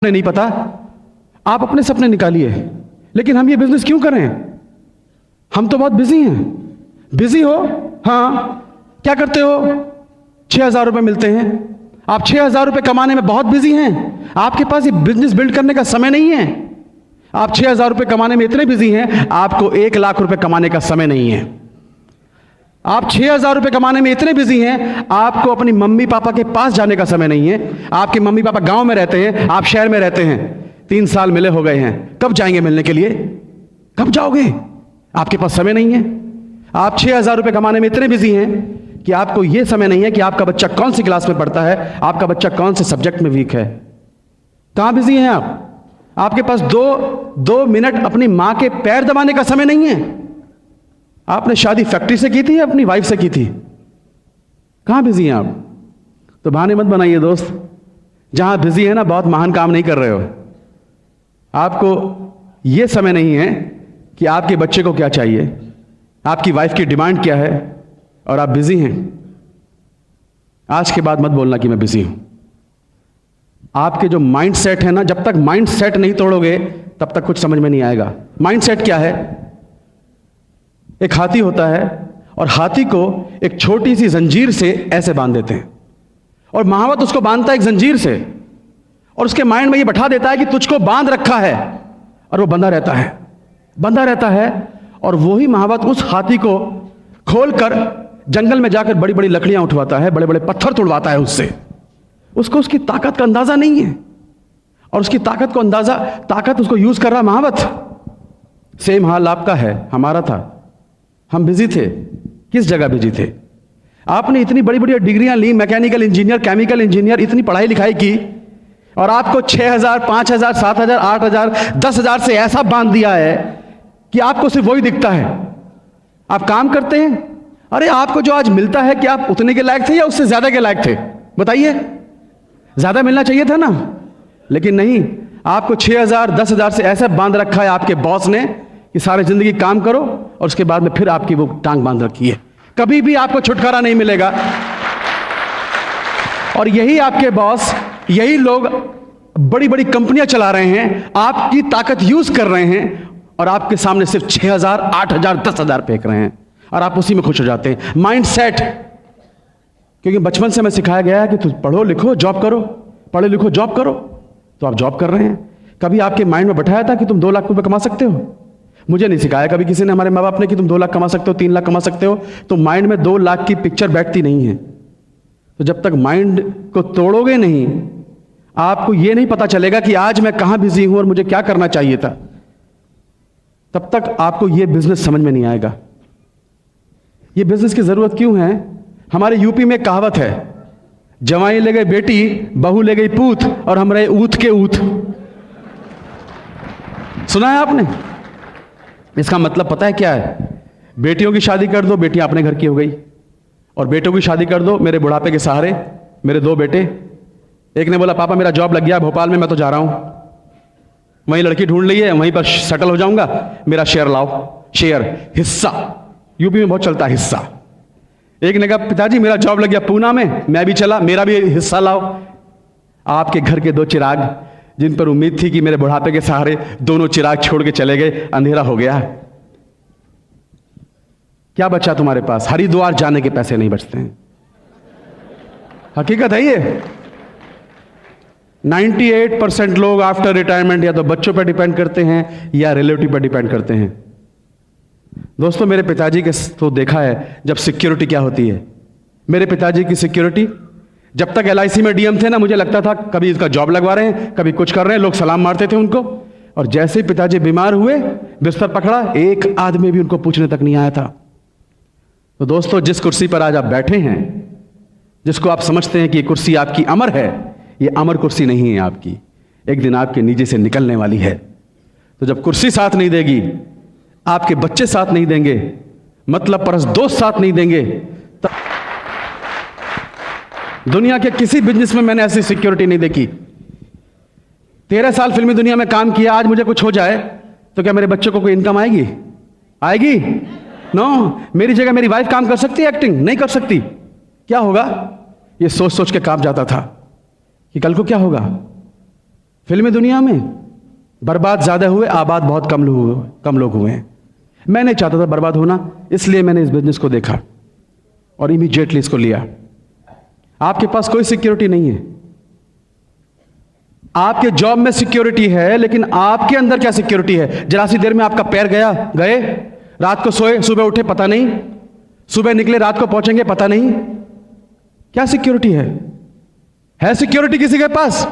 नहीं पता, आप अपने सपने निकालिए। लेकिन हम ये बिजनेस क्यों करें? हम तो बहुत बिजी हैं। बिजी हो? हाँ। क्या करते हो? 6,000 रुपये मिलते हैं। आप 6,000 रुपये कमाने में बहुत बिजी हैं। आपके पास ये बिजनेस बिल्ड करने का समय नहीं है। आप 6,000 रुपये कमाने में इतने बिजी हैं, आपको 1,00,000 रुपये कमाने का समय नहीं है। आप 6,000 रुपये कमाने में इतने बिजी हैं, आपको अपनी मम्मी पापा के पास जाने का समय नहीं है। आपके मम्मी पापा गांव में रहते हैं, आप शहर में रहते हैं। 3 साल मिले हो गए हैं, कब जाएंगे मिलने के लिए? कब जाओगे? आपके पास समय नहीं है। आप 6,000 रुपये कमाने में इतने बिजी हैं कि आपको यह समय नहीं है कि आपका बच्चा कौन सी क्लास में पढ़ता है, आपका बच्चा कौन से सब्जेक्ट में वीक है। कहां बिजी हैं आप? आपके पास दो मिनट अपनी मां के पैर दबाने का समय नहीं है। आपने शादी फैक्ट्री से की थी या अपनी वाइफ से की थी? कहां बिजी हैं आप? तो बहाने मत बनाइए दोस्त। जहां बिजी है ना, बहुत महान काम नहीं कर रहे हो। आपको यह समय नहीं है कि आपके बच्चे को क्या चाहिए, आपकी वाइफ की डिमांड क्या है, और आप बिजी हैं। आज के बाद मत बोलना कि मैं बिजी हूं। आपके जो माइंड सेट है ना, जब तक माइंड सेट नहीं तोड़ोगे तब तक कुछ समझ में नहीं आएगा। माइंड सेट क्या है? एक हाथी होता है और हाथी को एक छोटी सी जंजीर से ऐसे बांध देते हैं, और महावत उसको बांधता है एक जंजीर से, और उसके माइंड में ये बैठा देता है कि तुझको बांध रखा है, और वो बंधा रहता है। और वही महावत उस हाथी को खोलकर जंगल में जाकर बड़ी बड़ी लकड़ियां उठवाता है, बड़े बड़े पत्थर तोड़वाता है उससे। उसको उसकी ताकत का अंदाजा नहीं है, और उसकी ताकत उसको यूज कर रहा महावत। सेम हाल आपका है, हमारा था। हम बिजी थे। किस जगह बिजी थे? आपने इतनी बड़ी बड़ी डिग्रियां ली, मैकेनिकल इंजीनियर, केमिकल इंजीनियर, इतनी पढ़ाई लिखाई की, और आपको 6,000, 5,000, 7,000, 8,000, 10,000 से ऐसा बांध दिया है कि आपको सिर्फ वही दिखता है। आप काम करते हैं, अरे आपको जो आज मिलता है, कि आप उतने के लायक थे या उससे ज्यादा के लायक थे? बताइए। ज्यादा मिलना चाहिए था ना, लेकिन नहीं। आपको 6,000, 10,000 से ऐसा बांध रखा है आपके बॉस ने कि सारी जिंदगी काम करो, और उसके बाद में फिर आपकी वो टांग बांध रखी है। कभी भी आपको छुटकारा नहीं मिलेगा। और यही आपके बॉस, यही लोग बड़ी बड़ी कंपनियां चला रहे हैं, आपकी ताकत यूज कर रहे हैं, और आपके सामने सिर्फ 6,000, 8,000, 10,000 फेंक रहे हैं, और आप उसी में खुश हो जाते हैं। Mind set. क्योंकि बचपन से हमें सिखाया गया है कि तुम पढ़ो लिखो जॉब करो, पढ़ो लिखो जॉब करो, तो आप जॉब कर रहे हैं। कभी आपके माइंड में बैठाया था कि तुम 2,00,000 रुपए कमा सकते हो? मुझे नहीं सिखाया कभी किसी ने, हमारे माँ बाप ने, कि तुम 2,00,000 कमा सकते हो, 3,00,000 कमा सकते हो। तो माइंड में 2,00,000 की पिक्चर बैठती नहीं है। तो जब तक माइंड को तोड़ोगे नहीं, आपको यह नहीं पता चलेगा कि आज मैं कहां बिजी हूं और मुझे क्या करना चाहिए था, तब तक आपको यह बिजनेस समझ में नहीं आएगा। यह बिजनेस की जरूरत क्यों है? हमारे यूपी में कहावत है, जवाई ले गई बेटी, बहू ले गई पूत, और हम रहे ऊत के ऊत। सुना है आपने? इसका मतलब पता है क्या है? बेटियों की शादी कर दो, बेटियां अपने घर की हो गई, और बेटों की शादी कर दो मेरे बुढ़ापे के सहारे। मेरे 2 बेटे, एक ने बोला पापा मेरा जॉब लग गया भोपाल में, मैं तो जा रहा हूं, वहीं लड़की ढूंढ ली है, वहीं पर सेटल हो जाऊंगा, मेरा शेयर लाओ। शेयर, हिस्सा, यूपी में बहुत चलता है हिस्सा। एक ने कहा पिताजी मेरा जॉब लग गया पूना में, मैं भी चला, मेरा भी हिस्सा लाओ। आपके घर के 2 चिराग, जिन पर उम्मीद थी कि मेरे बुढ़ापे के सहारे दोनों चिराग छोड़ के चले गए, अंधेरा हो गया। क्या बचा तुम्हारे पास? हरिद्वार जाने के पैसे नहीं बचते हैं। हकीकत है ये। 98% लोग आफ्टर रिटायरमेंट या तो बच्चों पर डिपेंड करते हैं या रिलेटिव पर डिपेंड करते हैं। दोस्तों, मेरे पिताजी के तो देखा है जब सिक्योरिटी क्या होती है। मेरे पिताजी की सिक्योरिटी, जब तक LIC में DM थे ना, मुझे लगता था कभी इसका जॉब लगवा रहे हैं, कभी कुछ कर रहे हैं, लोग सलाम मारते थे उनको। और जैसे ही पिताजी बीमार हुए, बिस्तर पकड़ा, एक आदमी भी उनको पूछने तक नहीं आया था। तो दोस्तों, जिस कुर्सी पर आज आप बैठे हैं, जिसको आप समझते हैं कि ये कुर्सी आपकी अमर है, ये अमर कुर्सी नहीं है आपकी। एक दिन आपके नीचे से निकलने वाली है। तो जब कुर्सी साथ नहीं देगी, आपके बच्चे साथ नहीं देंगे, मतलब परस दोस्त साथ नहीं देंगे, तब दुनिया के किसी बिजनेस में मैंने ऐसी सिक्योरिटी नहीं देखी। 13 साल फिल्मी दुनिया में काम किया, आज मुझे कुछ हो जाए तो क्या मेरे बच्चों को कोई इनकम आएगी? आएगी? नो। मेरी जगह मेरी वाइफ काम कर सकती है, एक्टिंग नहीं कर सकती। क्या होगा? ये सोच सोच के कांप जाता था कि कल को क्या होगा। फिल्मी दुनिया में बर्बाद ज़्यादा हुए, आबाद बहुत कम लोग हुए हैं। मैं नहीं चाहता था बर्बाद होना, इसलिए मैंने इस बिजनेस को देखा और इमीडिएटली इसको लिया। आपके पास कोई सिक्योरिटी नहीं है। आपके जॉब में सिक्योरिटी है, लेकिन आपके अंदर क्या सिक्योरिटी है? जरा सी देर में आपका पैर गए, रात को सोए, सुबह उठे पता नहीं, सुबह निकले रात को पहुंचेंगे पता नहीं। क्या सिक्योरिटी है? सिक्योरिटी किसी के पास?